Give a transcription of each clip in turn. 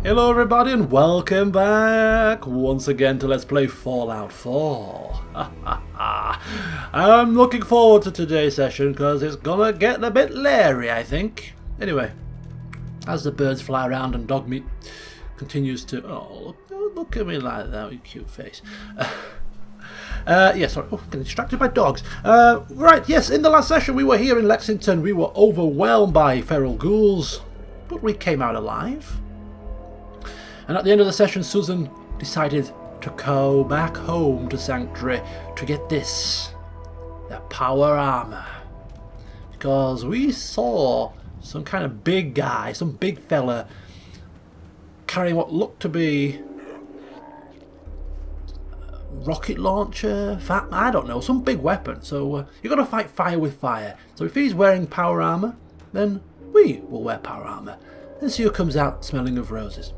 Hello everybody and welcome back once again to Let's Play Fallout 4. I'm looking forward to today's session because it's gonna get a bit leery, I think. Anyway, as the birds fly around and Dogmeat continues to... Oh, look at me like that, you cute face. Yeah, sorry, getting distracted by dogs. Right, yes, in the last session we were here in Lexington. We were overwhelmed by feral ghouls, but we came out alive. And at the end of the session, Susan decided to go back home to Sanctuary to get this, the power armor. Because we saw some kind of big guy, some big fella, carrying what looked to be a rocket launcher, I don't know, some big weapon. So you've got to fight fire with fire. So if he's wearing power armor, then we will wear power armor. And see who comes out smelling of roses.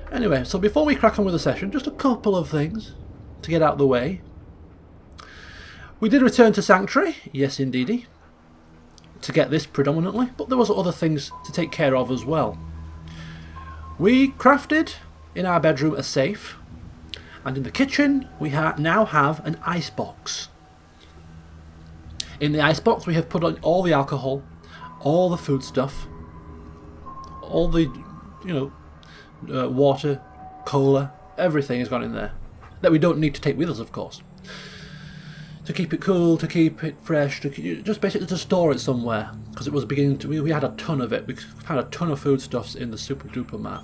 Anyway, so before we crack on with the session, just a couple of things to get out of the way. We did return to Sanctuary, yes indeedy, to get this predominantly, but there was other things to take care of as well. We crafted in our bedroom a safe, and in the kitchen we now have an icebox. In the icebox we have put on all the alcohol, all the food stuff, all the, water, cola, everything has gone in there that we don't need to take with us, of course, to keep it cool, to keep it fresh, just basically to store it somewhere, because it was beginning to, we had a ton of it. We found a ton of foodstuffs in the super duper mart.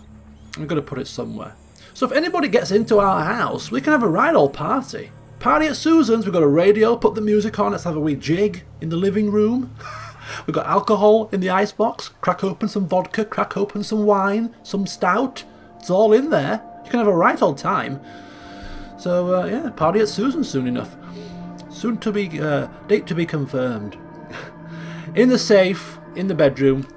We've got to put it somewhere. So if anybody gets into our house, we can have a right old party at Susan's. We've got a radio, put the music on, let's have a wee jig in the living room. We've got alcohol in the icebox, crack open some vodka, crack open some wine, some stout. It's all in there. You can have a right old time. So, yeah, party at Susan's soon enough. Soon to be, date to be confirmed. In the safe, in the bedroom,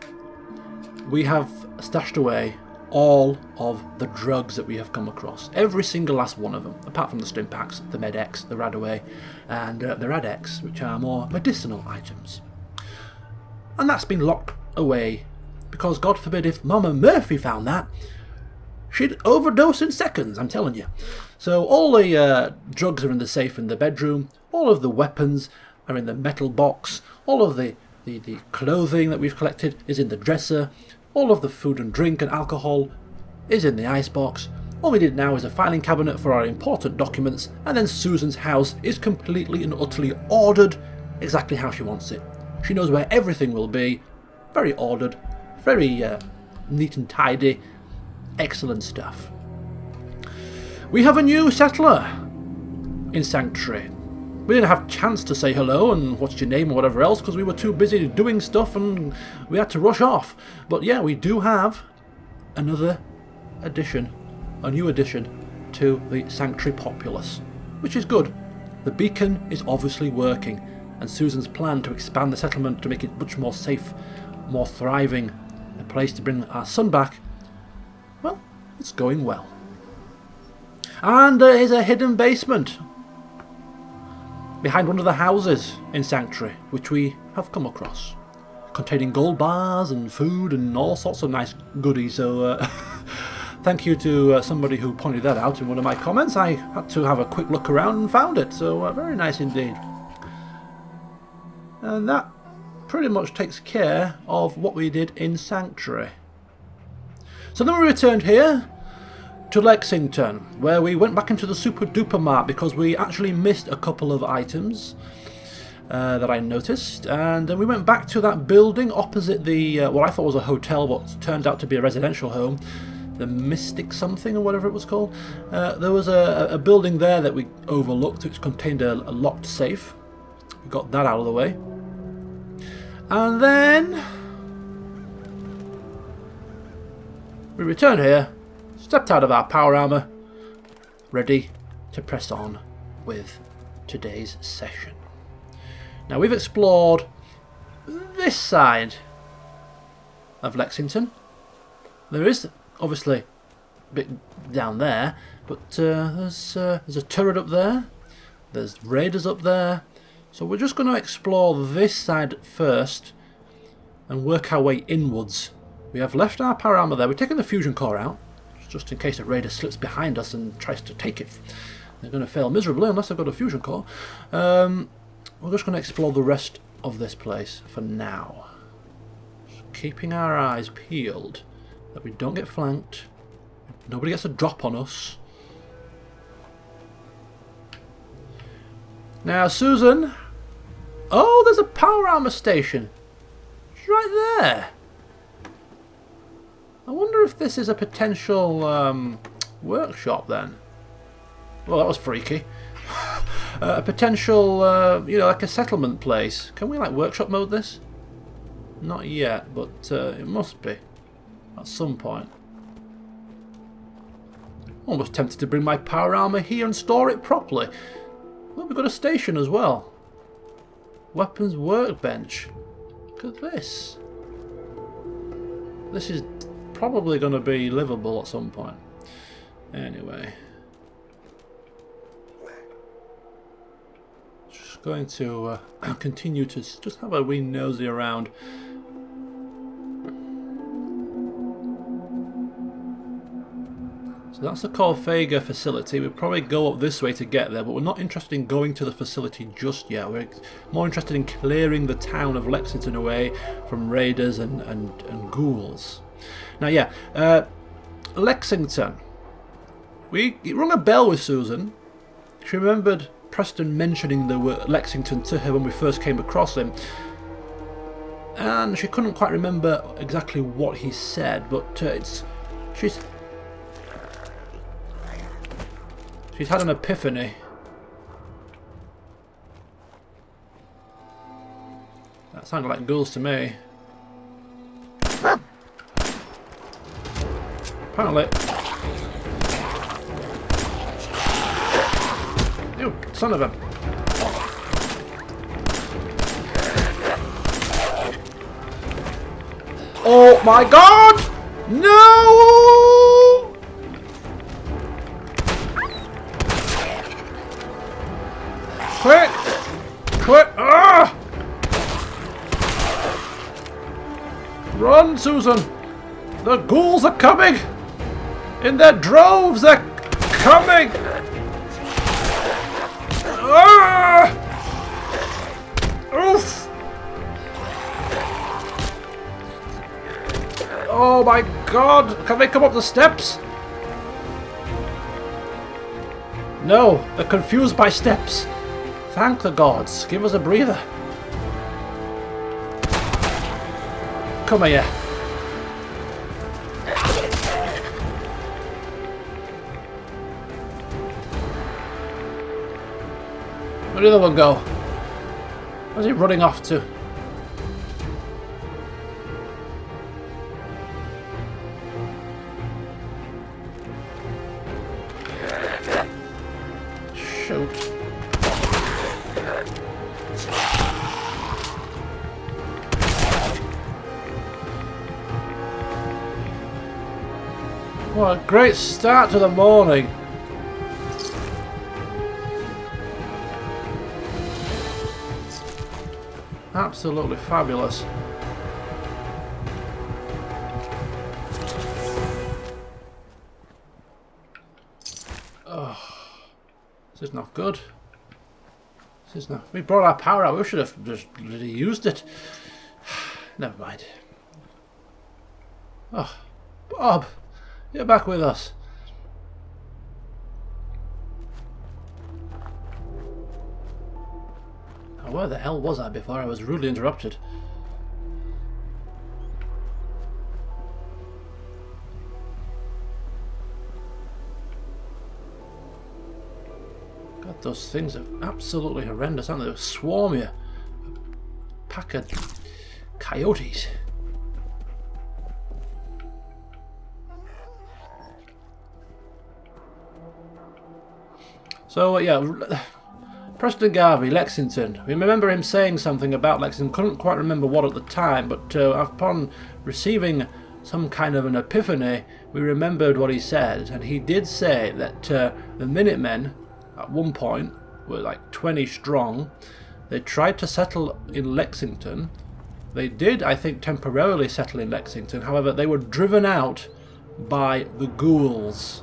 we have stashed away all of the drugs that we have come across. Every single last one of them, apart from the stim packs, the Med-X, the Radaway, and the Rad-X, which are more medicinal items. And that's been locked away, because God forbid if Mama Murphy found that, she'd overdose in seconds, I'm telling you. So all the drugs are in the safe in the bedroom, all of the weapons are in the metal box, all of the clothing that we've collected is in the dresser, all of the food and drink and alcohol is in the icebox. All we did now is a filing cabinet for our important documents, and then Susan's house is completely and utterly ordered exactly how she wants it. She knows where everything will be. Very ordered, very neat and tidy. Excellent stuff. We have a new settler in Sanctuary. We didn't have a chance to say hello and what's your name or whatever else because we were too busy doing stuff and we had to rush off. But yeah, we do have another addition, a new addition to the Sanctuary populace, which is good. The beacon is obviously working. And Susan's plan to expand the settlement to make it much more safe, more thriving, a place to bring our son back, well, it's going well. And there is a hidden basement behind one of the houses in Sanctuary, which we have come across, containing gold bars and food and all sorts of nice goodies. So thank you to somebody who pointed that out in one of my comments. I had to have a quick look around and found it, so very nice indeed. And that pretty much takes care of what we did in Sanctuary. So then we returned here to Lexington, where we went back into the super duper mart because we actually missed a couple of items that I noticed. And then we went back to that building opposite the, what I thought was a hotel, but turned out to be a residential home. The Mystic something or whatever it was called. There was a building there that we overlooked which contained a locked safe. We got that out of the way. And then we returned here, stepped out of our power armor, ready to press on with today's session. Now we've explored this side of Lexington. There is obviously a bit down there, but there's a turret up there, there's raiders up there. So we're just going to explore this side first and work our way inwards We have left our power armor there. We're taking the fusion core out, just in case a raider slips behind us and tries to take it. They're going to fail miserably unless they've got a fusion core. We're just going to explore the rest of this place for now. Just keeping our eyes peeled that we don't get flanked. Nobody gets a drop on us. Now, Susan. Oh, there's a power armor station. It's right there. I wonder if this is a potential workshop then. Well, that was freaky. A potential, you know, like a settlement place. Can we like workshop mode this? Not yet, but it must be at some point. Almost tempted to bring my power armor here and store it properly. Well, we've got a station as well. Weapons workbench. Look at this. This is probably going to be livable at some point. Anyway. Just going to continue to just have a wee nosy around. So that's the Corvega facility. We'll probably go up this way to get there, but we're not interested in going to the facility just yet. We're more interested in clearing the town of Lexington away from raiders and ghouls. Now, yeah, Lexington. It rung a bell with Susan. She remembered Preston mentioning the word Lexington to her when we first came across him. And she couldn't quite remember exactly what he said, but she's had an epiphany. That sounded like ghouls to me. Apparently. You son of a... Oh my god! No! Quick! Quick! Ah! Run, Susan! The ghouls are coming! In their droves, they're coming! Ah! Oof! Oh my god! Can they come up the steps? No, they're confused by steps. Thank the gods. Give us a breather. Come here. Where did the other one go? Where's he running off to? Shoot. What a great start to the morning. Absolutely fabulous. Oh, this is not good. This is not. We brought our power out. We should have just really used it. Never mind. Oh, Bob, you're back with us. Where the hell was I before I was rudely interrupted? God, those things are absolutely horrendous, aren't they? They swarm you. A pack of coyotes. So, yeah. Preston Garvey, Lexington. We remember him saying something about Lexington. Couldn't quite remember what at the time, but upon receiving some kind of an epiphany, we remembered what he said. And he did say that the Minutemen, at one point, were like 20 strong. They tried to settle in Lexington, They did, I think, temporarily settle in Lexington. However, they were driven out by the ghouls.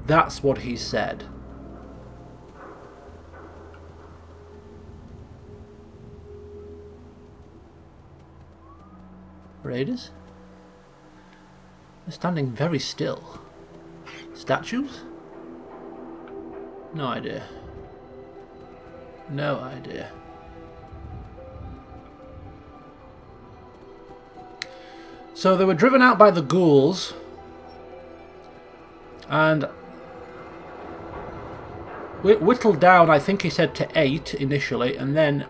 That's what he said. Raiders? They're standing very still. Statues? No idea. No idea. So they were driven out by the ghouls, and whittled down, I think he said, to 8 initially, and then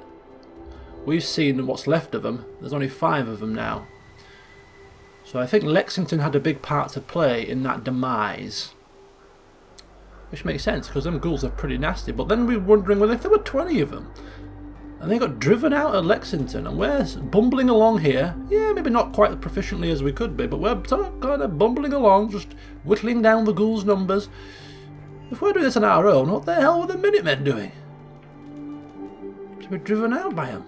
we've seen what's left of them. There's only 5 of them now. So I think Lexington had a big part to play in that demise. Which makes sense, because them ghouls are pretty nasty. But then we're wondering, well, if there were 20 of them, and they got driven out of Lexington, and we're bumbling along here, yeah, maybe not quite as proficiently as we could be, but we're sort of kind of bumbling along, just whittling down the ghouls' numbers. If we're doing this on our own, what the hell were the Minutemen doing? To be driven out by them.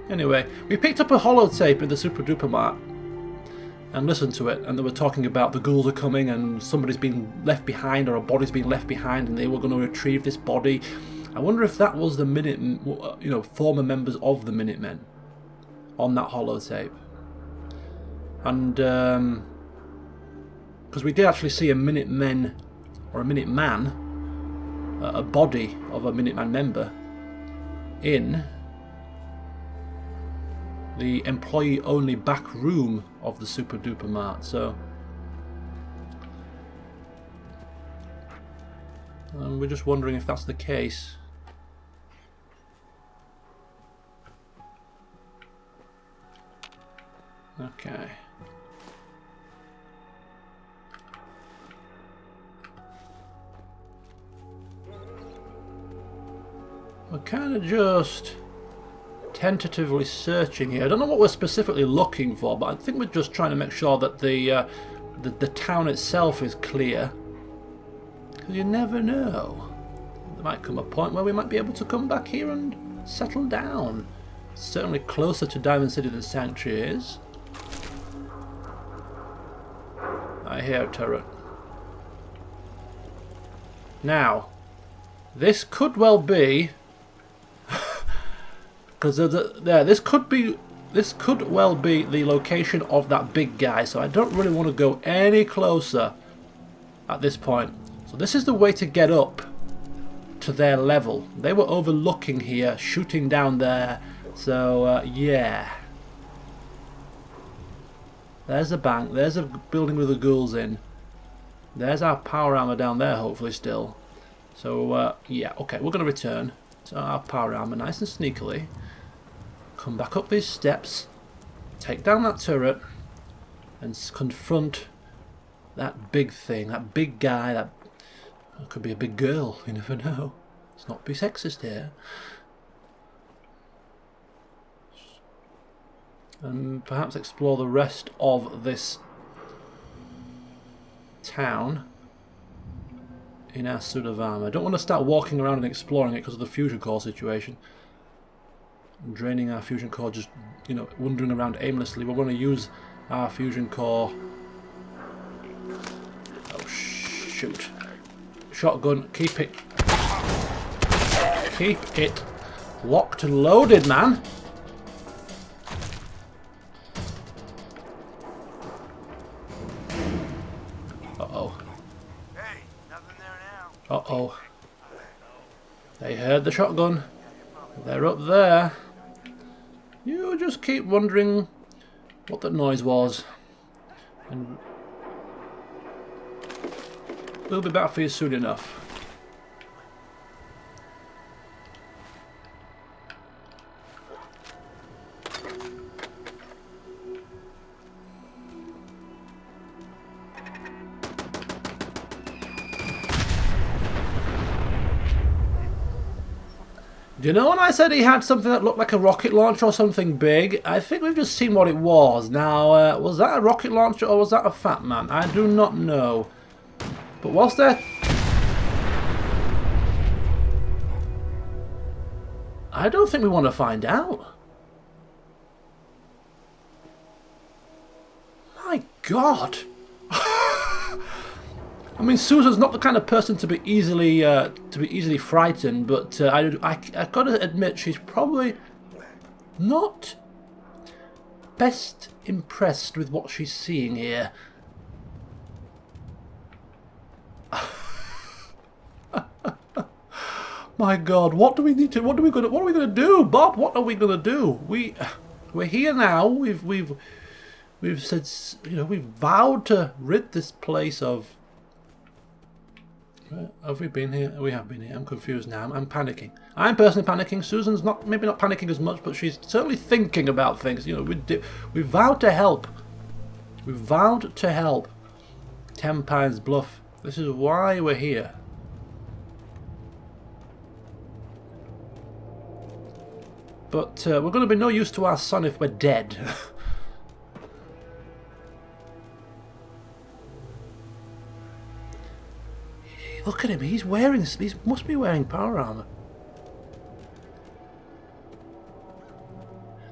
Anyway, we picked up a holotape in the Super Duper Mart and listened to it, and they were talking about the ghouls are coming and somebody's been left behind, or a body's been left behind, and they were going to retrieve this body. I wonder if that was the former members of the Minutemen on that holotape. And because we did actually see a Minuteman, or a Minuteman, a body of a Minuteman member in the employee-only back room of the Super Duper Mart. So we're just wondering if that's the case. Okay. We're kind of just tentatively searching here. I don't know what we're specifically looking for, but I think we're just trying to make sure that the town itself is clear. Because you never know. There might come a point where we might be able to come back here and settle down. Certainly closer to Diamond City than Sanctuary is. I hear a turret. Now, this could well be, because this could well be the location of that big guy. So I don't really want to go any closer at this point. So this is the way to get up to their level. They were overlooking here, shooting down there. So yeah. There's a bank, there's a building with the ghouls in. There's our power armor down there, hopefully still. So yeah, okay, we're going to return to our power armor nice and sneakily. Come back up these steps, take down that turret, and confront that big thing, that big guy, that could be a big girl, you never know. Let's not be sexist here. And perhaps explore the rest of this town in our suit of armor. I don't want to start walking around and exploring it because of the fusion core situation. And draining our fusion core, just, you know, wandering around aimlessly. We're going to use our fusion core. Oh, shoot. Shotgun, keep it locked and loaded, man. Uh-oh. Hey, nothing there now. Uh-oh. They heard the shotgun. They're up there. You just keep wondering what that noise was. And we'll be back for you soon enough. Do you know when I said he had something that looked like a rocket launcher or something big? I think we've just seen what it was. Now, was that a rocket launcher or was that a fat man? I do not know. But whilst they're... I don't think we want to find out. My God. I mean, Susan's not the kind of person to be easily frightened, but I gotta admit she's probably not best impressed with what she's seeing here. My God, what are we gonna do, Bob? What are we gonna do? We're here now. We've said, you know, we've vowed to rid this place of. Have we been here? We have been here. I'm confused now. I'm panicking. I'm personally panicking. Susan's maybe not panicking as much, but she's certainly thinking about things. You know, we vowed to help. We vowed to help. 10 Pines Bluff. This is why we're here. But we're going to be no use to our son if we're dead. Look at him, he must be wearing power armor.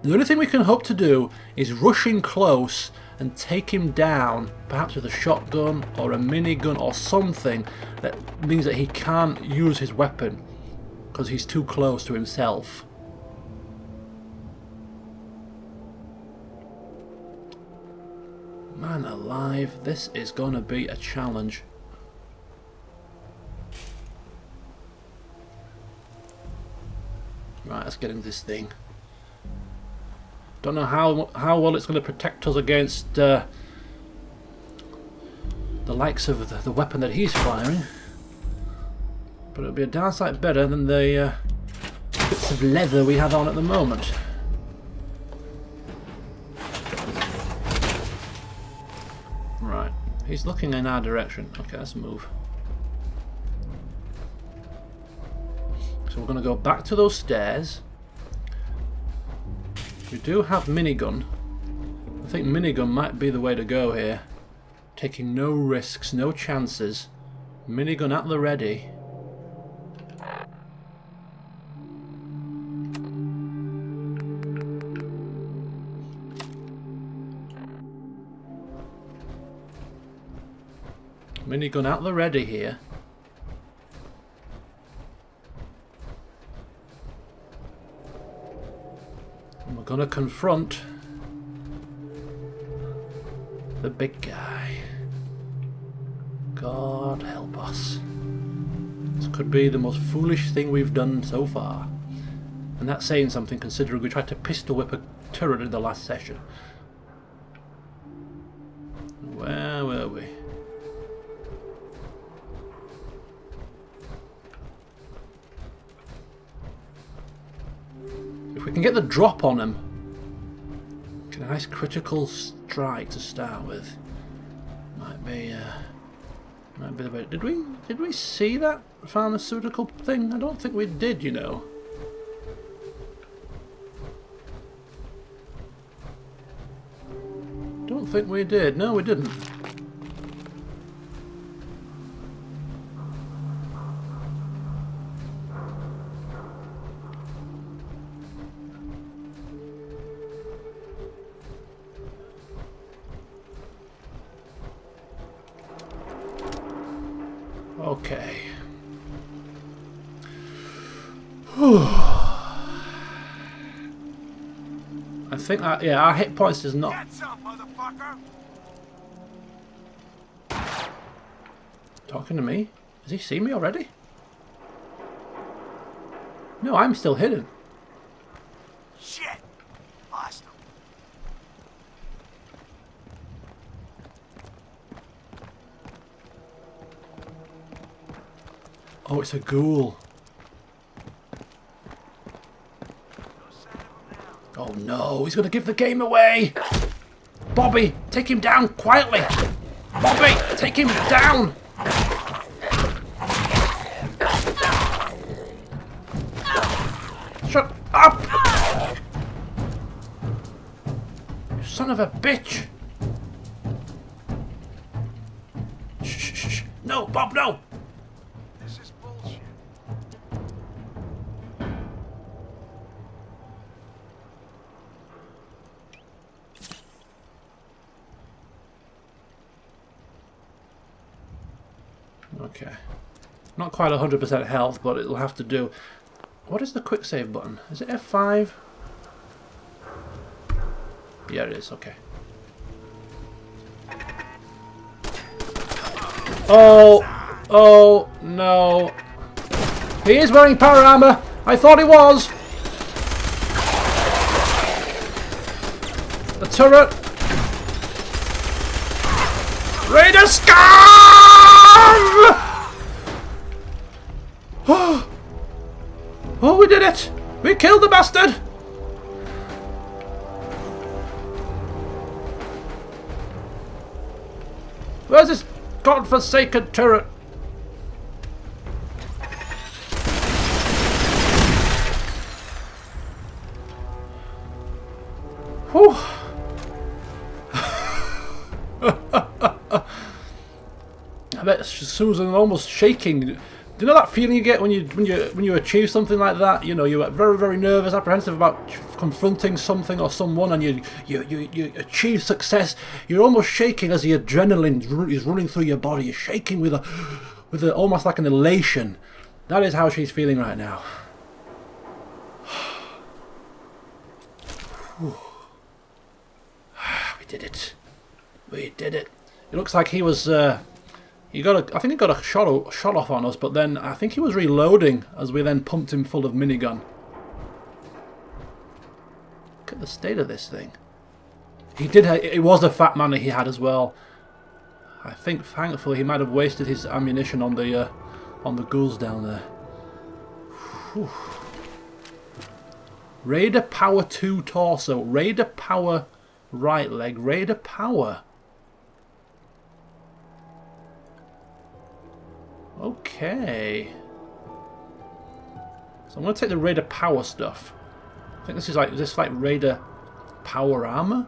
The only thing we can hope to do is rush in close and take him down, perhaps with a shotgun or a minigun or something that means that he can't use his weapon because he's too close to himself. Man alive, this is gonna be a challenge. Right, let's get into this thing. Don't know how well it's going to protect us against the likes of the weapon that he's firing, but it'll be a darn sight better than the bits of leather we have on at the moment. Right, he's looking in our direction. Okay, let's move. So we're going to go back to those stairs. We do have minigun. I think minigun might be the way to go here. Taking no risks, no chances. Minigun at the ready. Minigun at the ready here. We're gonna confront the big guy. God help us. This could be the most foolish thing we've done so far. And that's saying something considering we tried to pistol whip a turret in the last session. Where were we? If we can get the drop on him, get a nice critical strike to start with. Might be the way. Did we see that pharmaceutical thing? I don't think we did, you know. Don't think we did. No, we didn't. Okay. I think yeah, our hit points is not. Get some, motherfucker. Talking to me? Has he seen me already? No, I'm still hidden. Shit. Lost him. Oh, it's a ghoul. Oh no, he's going to give the game away! Bobby, take him down quietly! Bobby, take him down! Shut up! You son of a bitch! Shh, shh, shh, shh. No, Bob, no! This is bullshit. Okay. Not quite 100% health, but it'll have to do. What is the quick save button? Is it F5? Yeah, it is. Okay. Oh! Oh, no. He is wearing power armor! I thought he was! The turret! Raider scum! Oh, we did it! We killed the bastard! Where's this godforsaken turret? Whew. I bet Susan almost shaking. Do you know that feeling you get when you achieve something like that? You know, you're very, very nervous, apprehensive about confronting something or someone, and you achieve success. You're almost shaking as the adrenaline is running through your body. You're shaking with a almost like an elation. That is how she's feeling right now. We did it. We did it. It looks like he was. I think he got a shot off on us, but then I think he was reloading as we then pumped him full of minigun. Look at the state of this thing. He did. It was a fat man he had as well. I think, thankfully, he might have wasted his ammunition on the ghouls down there. Whew. Raider power 2 torso. Raider power right leg. Raider power. Okay. So I'm going to take the Raider power stuff. I think this is like Raider power armor.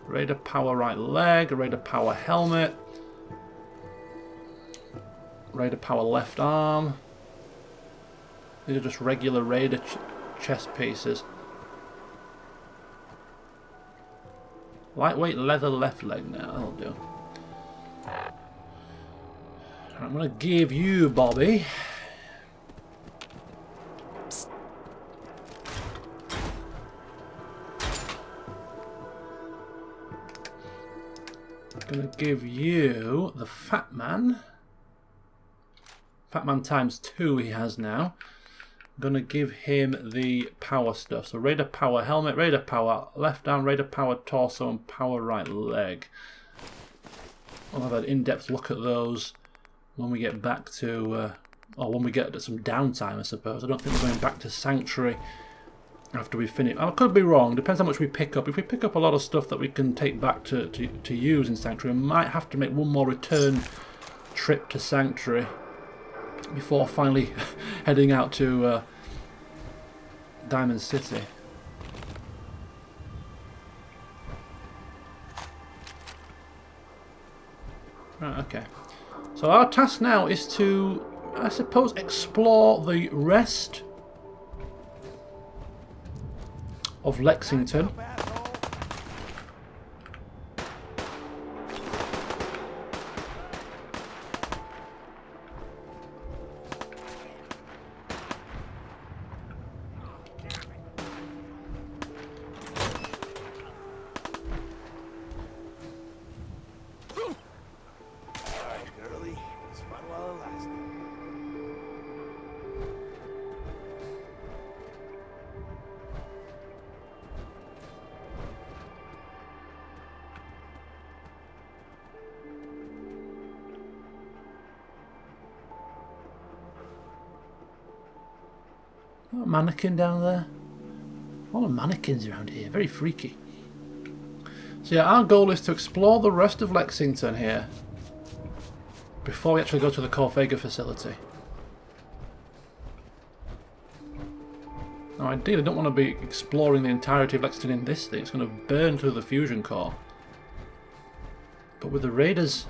Raider power right leg, Raider power helmet, Raider power left arm. These are just regular Raider chest pieces. Lightweight leather left leg now, that'll do. I'm going to give you, Bobby. I'm going to give you the Fat Man. Fat Man times 2 he has now. I'm going to give him the power stuff. So Raider power helmet, Raider power left arm, Raider power torso, and power right leg. I'll have an in-depth look at those when we get back to, or when we get to some downtime, I suppose. I don't think we're going back to Sanctuary after we finish. I could be wrong. Depends how much we pick up. If we pick up a lot of stuff that we can take back to use in Sanctuary, we might have to make one more return trip to Sanctuary before finally heading out to Diamond City. Right, okay. So our task now is to, I suppose, explore the rest of Lexington. A mannequin down there. A lot of mannequins around here. Very freaky. So yeah, our goal is to explore the rest of Lexington here before we actually go to the Corvega facility. Now ideally I don't want to be exploring the entirety of Lexington in this thing. It's going to burn through the fusion core. But with the raiders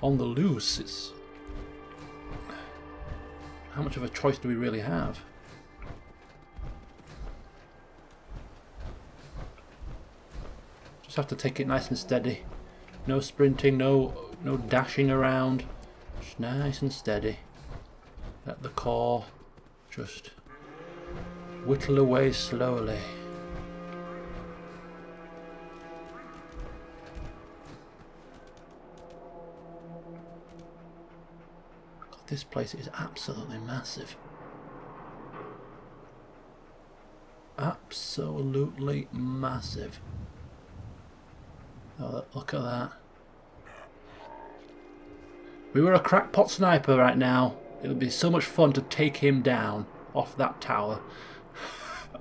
on the loose, it's... how much of a choice do we really have? Just have to take it nice and steady. No sprinting, no No dashing around. Just nice and steady. Let the core just whittle away slowly. God, this place is absolutely massive. Absolutely massive. Oh, look at that. We were a crackpot sniper right now. It would be so much fun to take him down off that tower.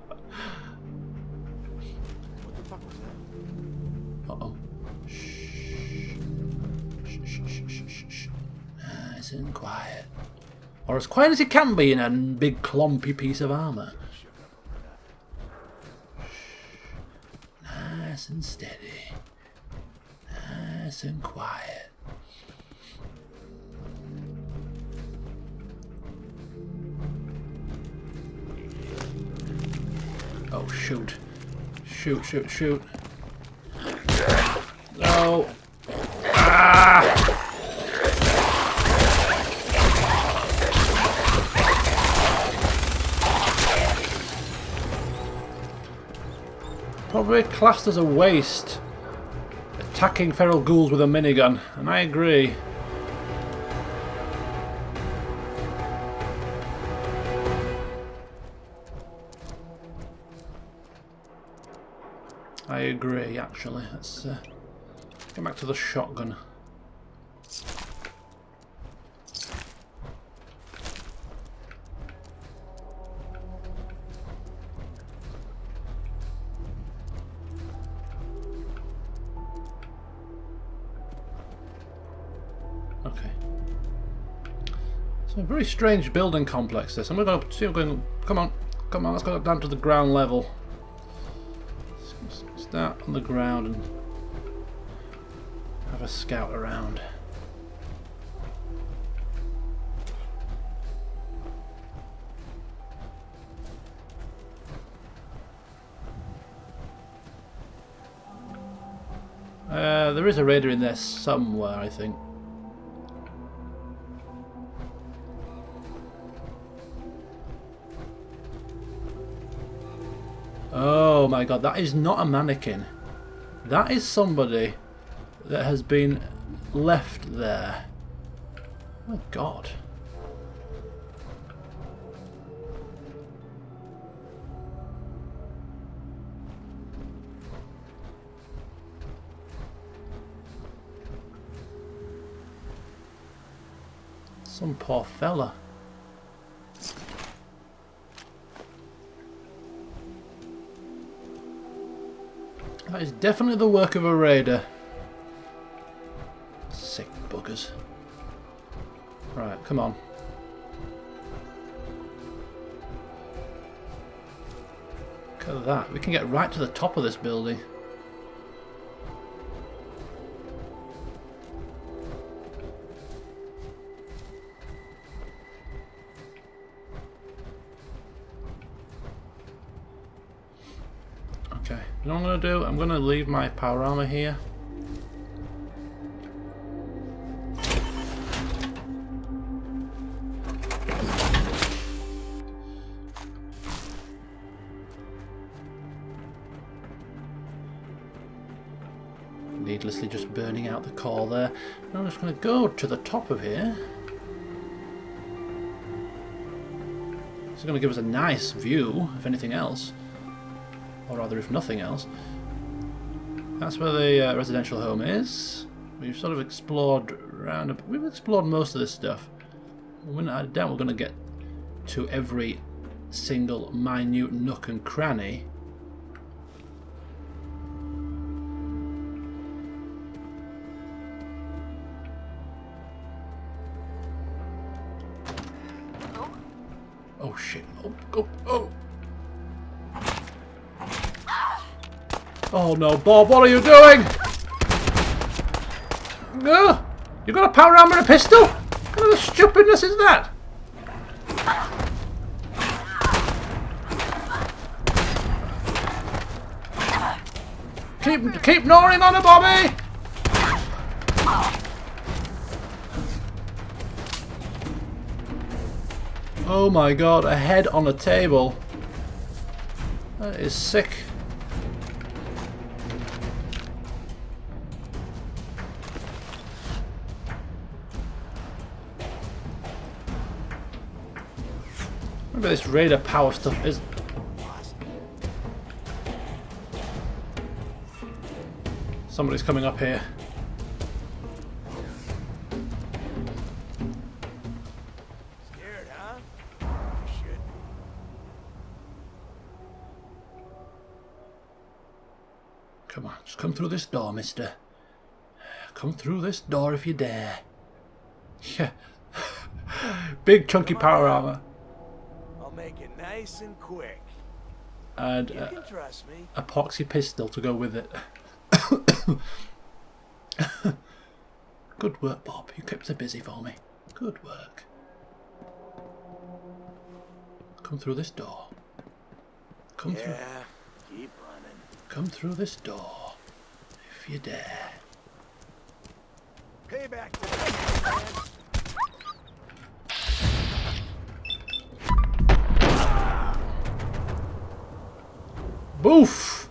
What the fuck was that? Uh-oh. Shh. Shh. Nice and quiet. Or as quiet as it can be in a big clumpy piece of armour. Nice and steady. Nice and quiet. Oh, shoot. Shoot. No. Ah! Probably classed as a waste. Attacking feral ghouls with a minigun, and I agree. I agree, actually. Let's get back to the shotgun. Okay. It's a very strange building complex, this. I'm going to see. Come on, let's go down to the ground level. Start on the ground and have a scout around. There is a raider in there somewhere, I think. Oh my god, that is not a mannequin. That is somebody that has been left there. Oh my god. Some poor fella. That is definitely the work of a raider. Sick buggers. Right, come on. Look at that. We can get right to the top of this building. Okay, you know what I'm going to do? I'm going to leave my power armor here. Needlessly just burning out the core there. Now I'm just going to go to the top of here. It's going to give us a nice view, if anything else. Or rather, if nothing else. That's where the residential home is. We've sort of explored around. We've explored most of this stuff. I doubt we're going to get to every single minute nook and cranny. Oh shit! Oh! Oh no, Bob, what are you doing? No! You got a power armor and a pistol? What kind of stupidness is that? Keep gnawing on it, Bobby! Oh my god, a head on a table. That is sick. Maybe this radar power stuff is... Somebody's coming up here. Scared, huh? You should. Come on, just come through this door, mister. Come through this door if you dare. Yeah. Big chunky power armor. I'll make it nice and quick. And You can trust me. epoxy pistol to go with it. Good work, Bob. You kept her busy for me. Good work. Come through this door. Come through. Yeah, keep running. Come through this door, if you dare. Payback to man. Boof!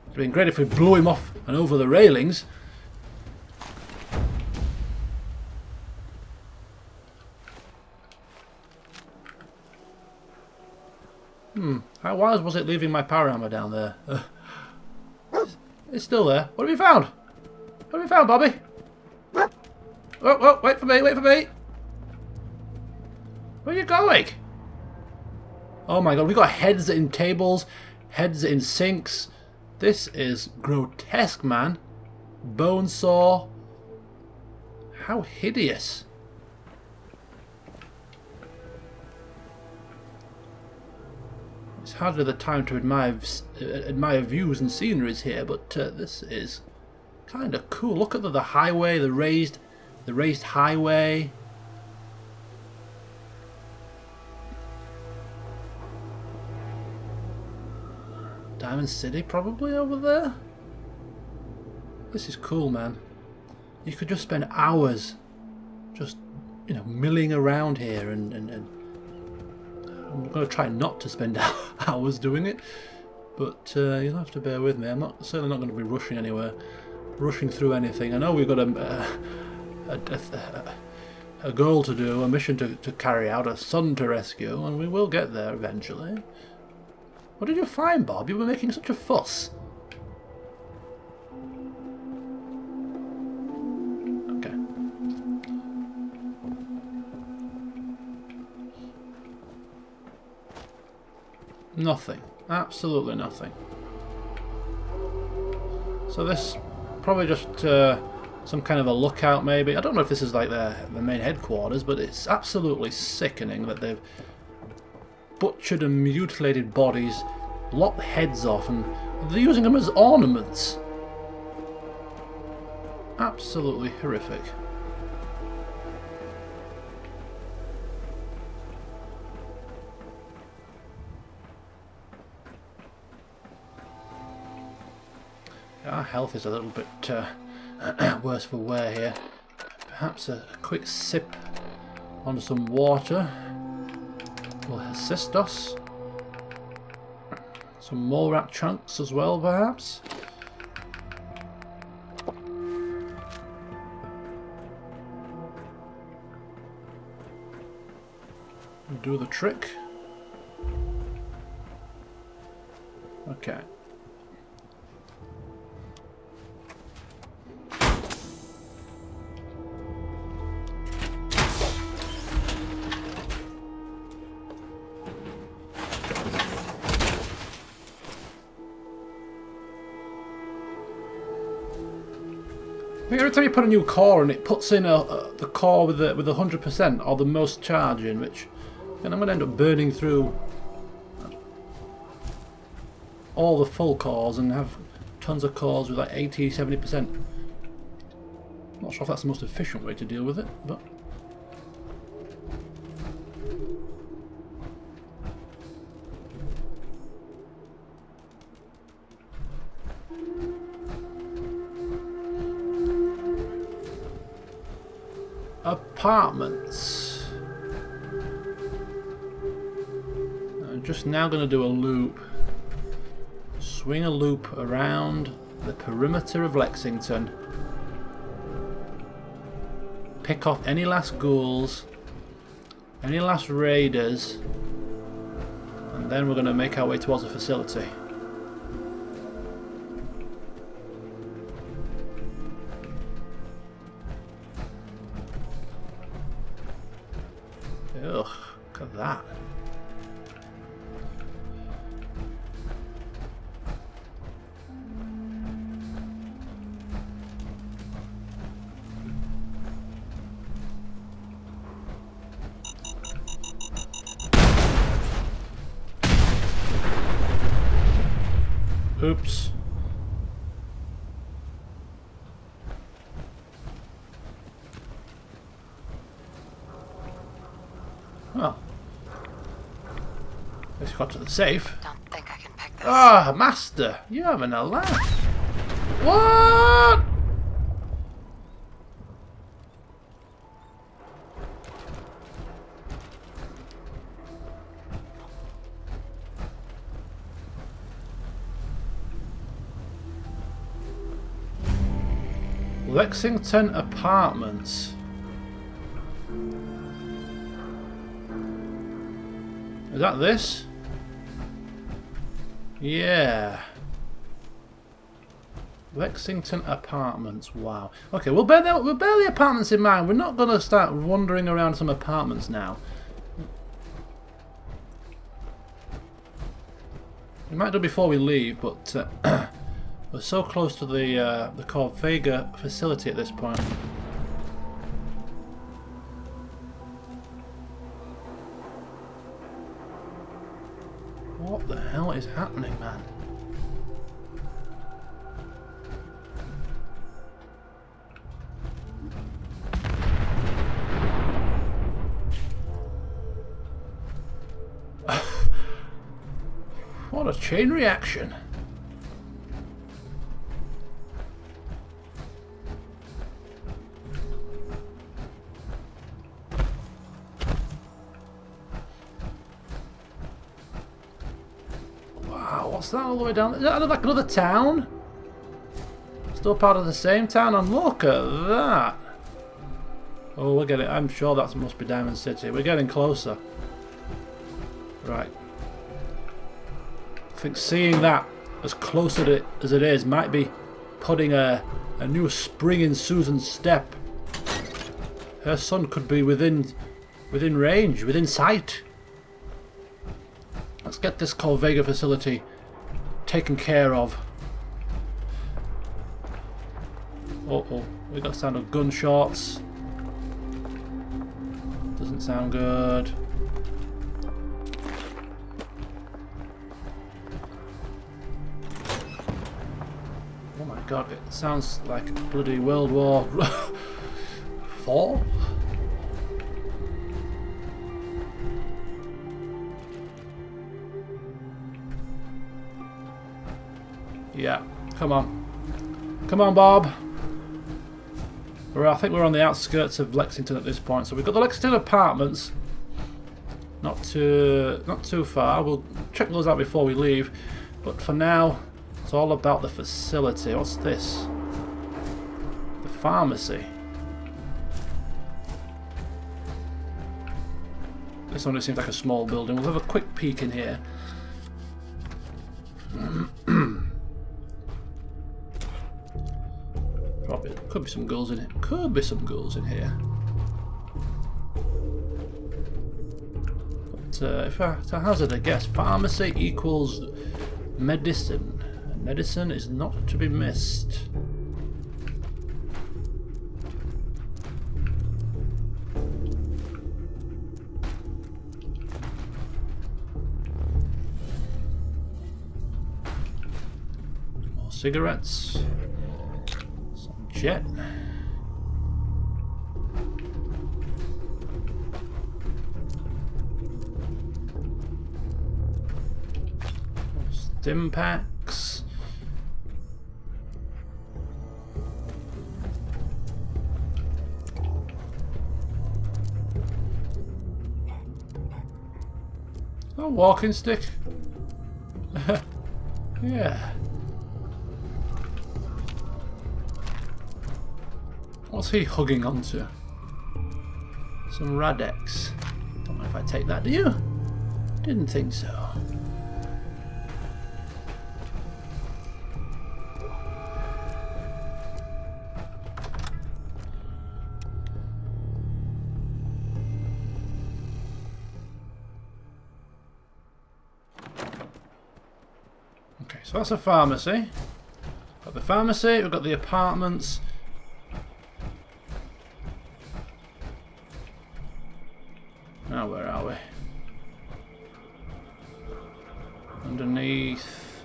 It'd been great if we blew him off and over the railings. How wise was it leaving my power hammer down there? It's still there. What have you found? What have you found, Bobby? Oh, wait for me, wait for me. Where are you going? Oh my god, we got heads in tables, heads in sinks. This is grotesque, man. Bone saw. How hideous. It's hardly the time to admire views and sceneries here, but this is kind of cool. Look at the highway, the raised highway. Diamond City probably over there. This is cool, man. You could just spend hours just, you know, milling around here and I'm going to try not to spend hours doing it, but you'll have to bear with me. I'm certainly not going to be rushing anywhere, rushing through anything. I know we've got a goal to do, a mission to carry out, a son to rescue, and we will get there eventually. What did you find, Bob? You were making such a fuss. Okay. Nothing. Absolutely nothing. So this probably just some kind of a lookout, maybe. I don't know if this is like the main headquarters, but it's absolutely sickening that they've butchered and mutilated bodies, lopped heads off, and they're using them as ornaments. Absolutely horrific. Our health is a little bit worse for wear here. Perhaps a quick sip onto some water will assist us. Some mole rat chunks as well, perhaps. Do the trick. Okay. Every time you put a new core in, it puts in the core with the 100% or the most charge in, which, and I'm going to end up burning through all the full cores and have tons of cores with like 80-70%. Not sure if that's the most efficient way to deal with it, but apartments. I'm just now going to do a loop. Swing a loop around the perimeter of Lexington. Pick off any last ghouls, any last raiders, and then we're going to make our way towards the facility. Ugh, look at that. Oops. Well, let's go to the safe. Don't think I can pick this. Ah, Master, you're having a laugh. What? Lexington Apartments. Is that this? Yeah. Lexington Apartments. Wow. Okay, we'll bear the apartments in mind. We're not going to start wandering around some apartments now. We might do it before we leave, but we're so close to the Corvega facility at this point. What the hell is happening, man? What a chain reaction. What's that all the way down? Is that like another town? Still part of the same town? And look at that! Oh, we're getting... I'm sure that must be Diamond City. We're getting closer. Right. I think seeing that as close as it is might be putting a new spring in Susan's step. Her son could be within range, within sight. Let's get this Corvega facility taken care of. Uh-oh, we got the sound of gunshots. Doesn't sound good. Oh my god, it sounds like bloody World War IV? Yeah, come on. Come on, Bob. I think we're on the outskirts of Lexington at this point. So we've got the Lexington Apartments. Not too far. We'll check those out before we leave. But for now, it's all about the facility. What's this? The pharmacy. This only seems like a small building. We'll have a quick peek in here. Could be some ghouls in it. Could be some ghouls in here. But if I to hazard a guess, pharmacy equals medicine. Medicine is not to be missed. More cigarettes. Jet. Stim packs. A walking stick? Yeah. What's he hugging onto? Some Radex. Don't know if I take that, do you? Didn't think so. Okay, so that's a pharmacy. Got the pharmacy, we've got the apartments. Now where are we? Underneath.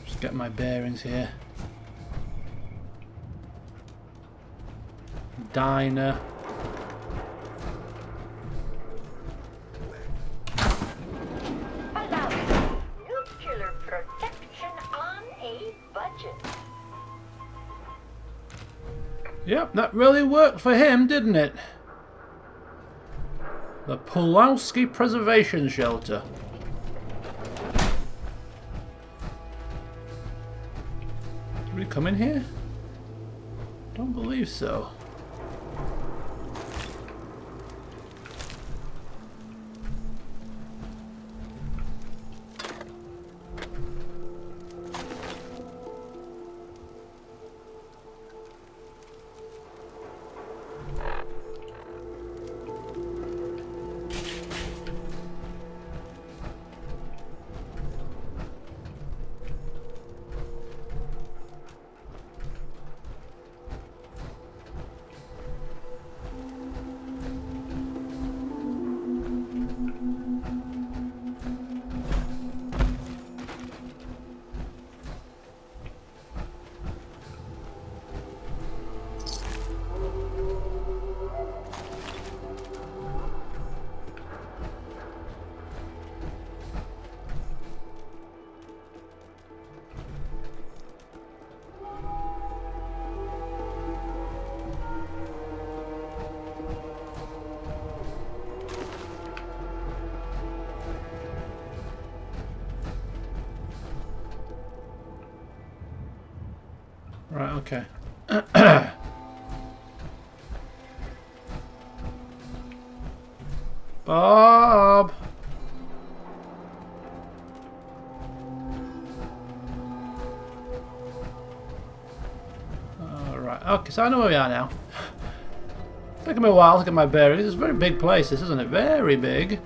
Just get my bearings here. Diner. Nuclear protection on a budget. Yep, that really worked for him, didn't it? The Pulowski Preservation Shelter. Did we come in here? Don't believe so. Right, okay. Bob! Alright, okay, so I know where we are now. Taking me a while to get my bearings. It's a very big place, this, isn't it? Very big.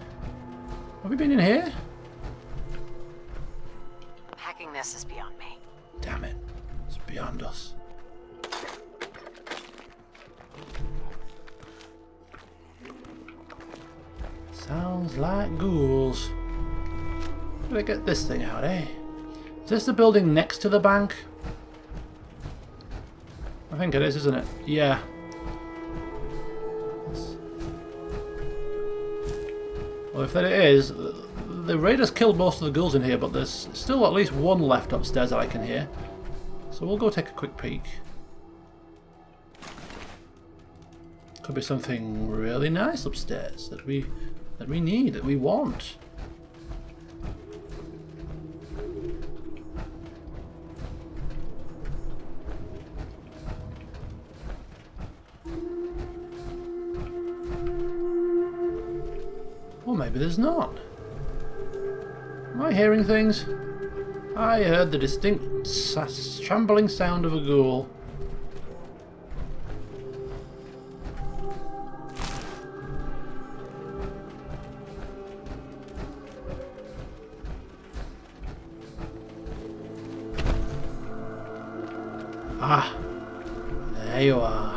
Have we been in here? Hacking this is beyond me. Damn it. It's beyond us. Sounds like ghouls. Better get this thing out, eh? Is this the building next to the bank? I think it is, isn't it? Yeah. Well, if that it is, the raiders killed most of the ghouls in here, but there's still at least one left upstairs that I can hear. So we'll go take a quick peek. Could be something really nice upstairs that we need, that we want. Or maybe there's not. Am I hearing things? I heard the distinct shambling sound of a ghoul. Ah, there you are.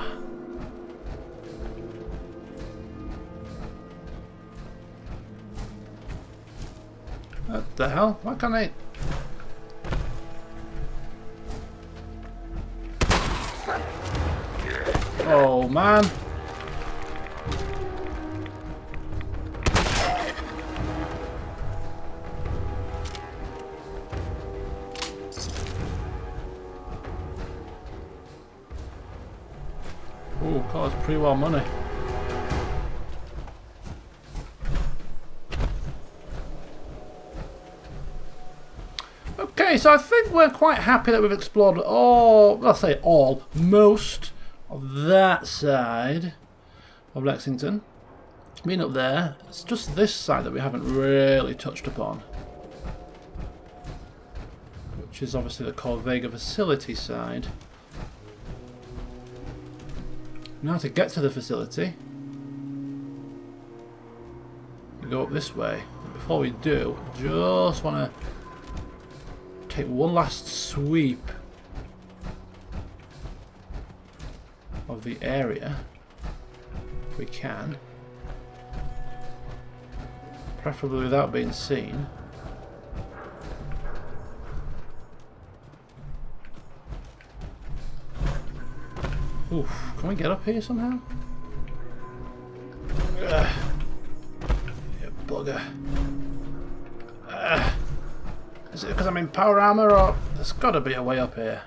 What the hell? Why can't I? Oh man. Oh, cost pretty well money. so I think we're quite happy that we've explored all, well, I'll say all, most of that side of Lexington. Being up there, it's just this side that we haven't really touched upon, which is obviously the Corvega facility side. Now to get to the facility, we go up this way. But before we do, just want to take one last sweep of the area, if we can. Preferably without being seen. Oof, can we get up here somehow? You bugger. Is it because I'm in power armor, or there's got to be a way up here?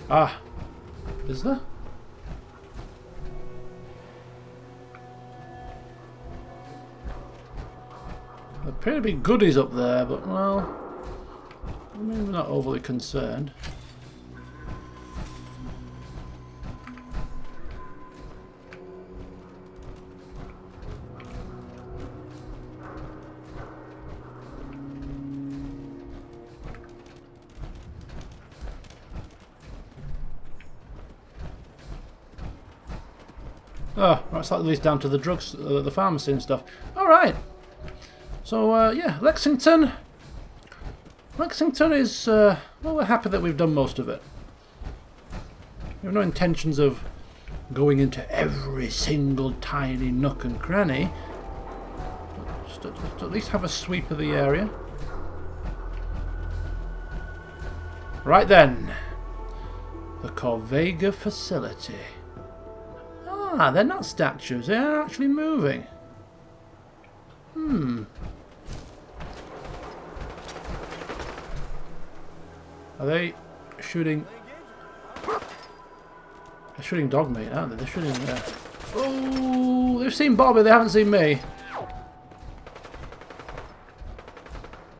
Ah, is there? There appear to be goodies up there, but well, maybe we're not overly concerned. Oh, right, so that leads down to the drugs, the pharmacy and stuff. Alright. So, yeah, Lexington. Lexington is, well, we're happy that we've done most of it. We have no intentions of going into every single tiny nook and cranny. Just at least have a sweep of the area. Right then. The Corvega facility. Ah, they're not statues, they are actually moving. Are they shooting? They're shooting dog meat, aren't they? They're shooting... Oh, they've seen Bobby, they haven't seen me.